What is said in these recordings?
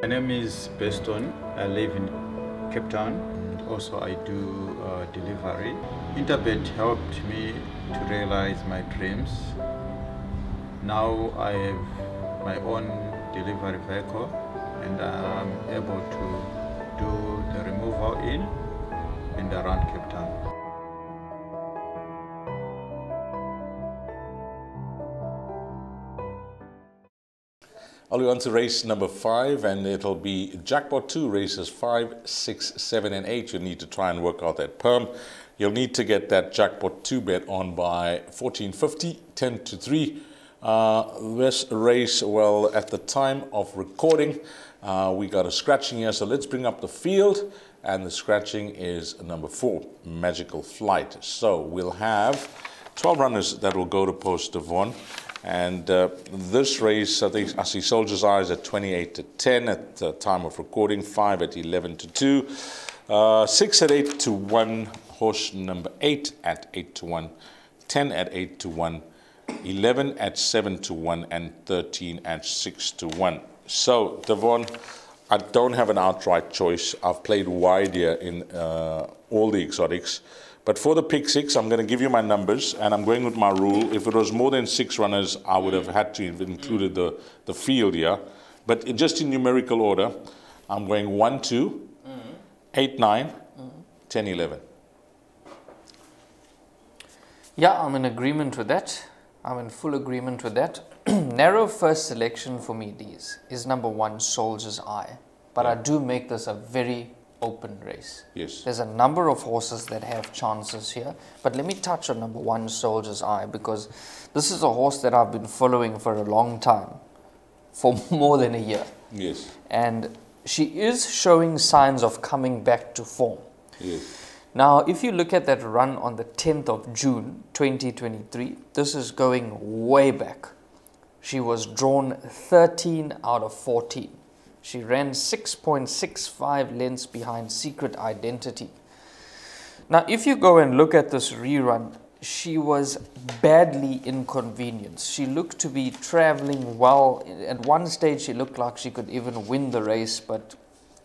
My name is Beston. I live in Cape Town. Also, I do delivery. Interbet helped me to realize my dreams. Now I have my own delivery vehicle and I'm able to do the removal in and around Cape Town. I'll be on to race number 5, and it'll be jackpot 2, races 5, 6, 7 and 8. You'll need to try and work out that perm. You'll need to get that jackpot 2 bet on by 14.50, 10 to 3. This race, well, at the time of recording, we got a scratching here, so let's bring up the field, and the scratching is number 4, Magical Flight. So we'll have 12 runners that will go to post Devon. And this race, I think I see Soldier's Eyes at 28 to 10 at the time of recording, 5 at 11 to 2, 6 at 8 to 1, horse number 8 at 8 to 1, 10 at 8 to 1, 11 at 7 to 1, and 13 at 6 to 1. So, Devon, I don't have an outright choice. I've played wide here in all the exotics. But for the pick 6, I'm going to give you my numbers, and I'm going with my rule. If it was more than 6 runners, I would have had to have included the field here. But just in numerical order, I'm going 1, 2, 8, 9, 10, 11. Yeah, I'm in agreement with that. I'm in full agreement with that. Narrow first selection for me, D's, is number 1, Soldier's Eye. But I do make this a very open race. Yes. There's a number of horses that have chances here, but let me touch on number 1, Soldier's Eye, because this is a horse that I've been following for a long time, for more than a year. Yes. And she is showing signs of coming back to form. Yes. Now, if you look at that run on the 10th of June 2023, this is going way back. She was drawn 13 out of 14. She ran 6.65 lengths behind Secret Identity. Now, if you go and look at this rerun, she was badly inconvenienced. She looked to be traveling well. At one stage, she looked like she could even win the race, but,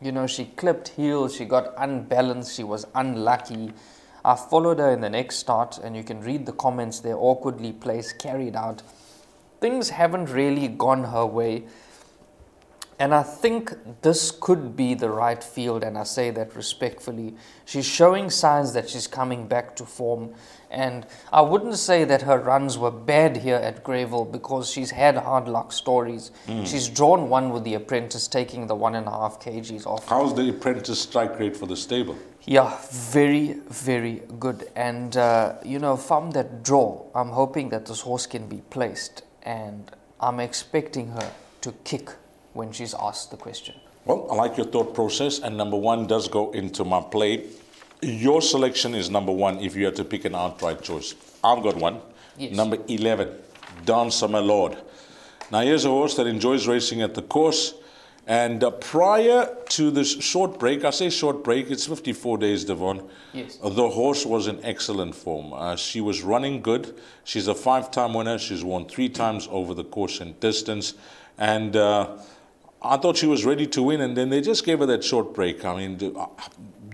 you know, she clipped heels, she got unbalanced, she was unlucky. I followed her in the next start, and you can read the comments there, awkwardly placed, carried out. Things haven't really gone her way. And I think this could be the right field, and I say that respectfully. She's showing signs that she's coming back to form, and I wouldn't say that her runs were bad here at Greyville, because she's had hard luck stories. She's drawn one with the Apprentice, taking the 1.5 kgs off. How's the Apprentice strike rate for the stable? Yeah, very, very good. And, you know, from that draw, I'm hoping that this horse can be placed, and I'm expecting her to kick when she's asked the question. Well, I like your thought process, and number 1 does go into my play. Your selection is number 1 if you had to pick an outright choice. I've got one. Yes. Number 11, Dancer My Lord. Now, here's a horse that enjoys racing at the course, and prior to this short break, I say short break, it's 54 days, Devon. Yes. The horse was in excellent form. She was running good. She's a 5-time winner. She's won 3 times over the course and distance, and I thought she was ready to win, and then they just gave her that short break. I mean,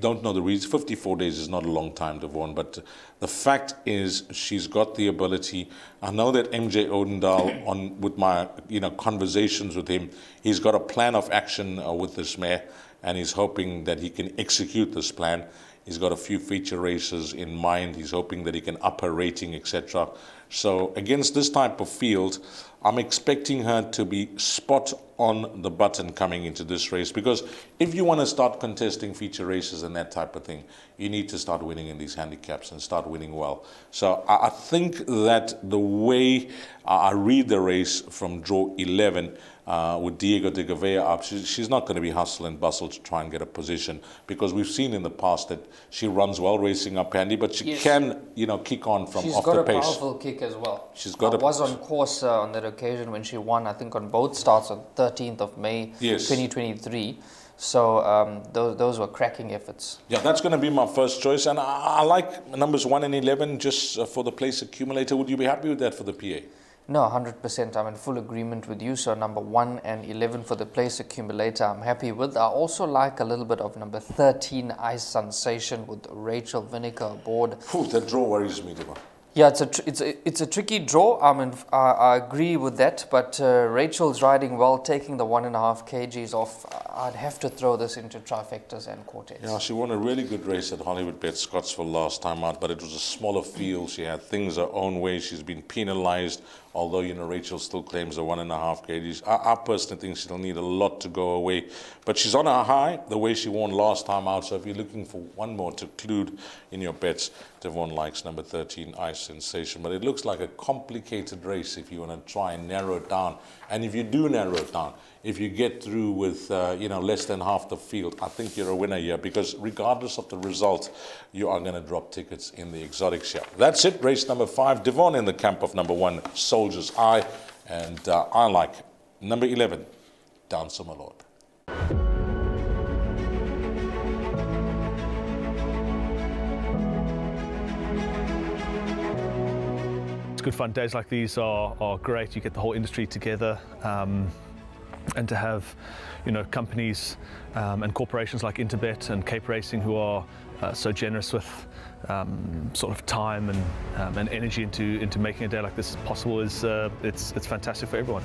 don't know the reason. 54 days is not a long time, Devon, but the fact is she's got the ability. I know that MJ Odendaal, with my conversations with him, he's got a plan of action with this mare, and he's hoping that he can execute this plan. He's got a few feature races in mind. He's hoping that he can up her rating, etc. So against this type of field, I'm expecting her to be spot on the button coming into this race, because if you want to start contesting feature races and that type of thing, you need to start winning in these handicaps and start winning well. So I think that the way I read the race from draw 11, with Diego de Gavea up, she's not going to be hustle and bustle to try and get a position, because we've seen in the past that she runs well racing up handy, but she can, kick on from off the pace. She's got a powerful kick as well. She's got was on course on that occasion when she won, I think, on both starts on 13th of May, 2023. So those were cracking efforts. Yeah, that's going to be my first choice, and I like numbers 1 and 11 just for the place accumulator. Would you be happy with that for the PA? No, 100%. I'm in full agreement with you. So number 1 and 11 for the place accumulator, I'm happy with. I also like a little bit of number 13, Ice Sensation, with Rachel Vinegar aboard. Phew, that draw worries me, Diva. Yeah, it's a tricky draw. I agree with that, but Rachel's riding well, taking the 1.5 kgs off. I'd have to throw this into trifectas and quartets. Yeah, she won a really good race at Hollywoodbets Scottsville last time out, but it was a smaller field. She had things her own way. She's been penalized, although, you know, Rachel still claims the 1.5 kgs. I personally think she'll need a lot to go away, but she's on a high, the way she won last time out. So if you're looking for one more to include in your bets, Devon likes number 13, Ice Sensation. But it looks like a complicated race if you want to try and narrow it down. And if you do narrow it down, if you get through with you know, less than half the field, I think you're a winner here, because regardless of the result, you are going to drop tickets in the exotic show. That's it, race number 5. Devon in the camp of number 1, Soldier's Eye, and I like number 11, Dancer My Lord. Good fun. Days like these are great. You get the whole industry together, and to have, you know, companies and corporations like Interbet and Cape Racing who are so generous with sort of time and energy into making a day like this possible is it's fantastic for everyone.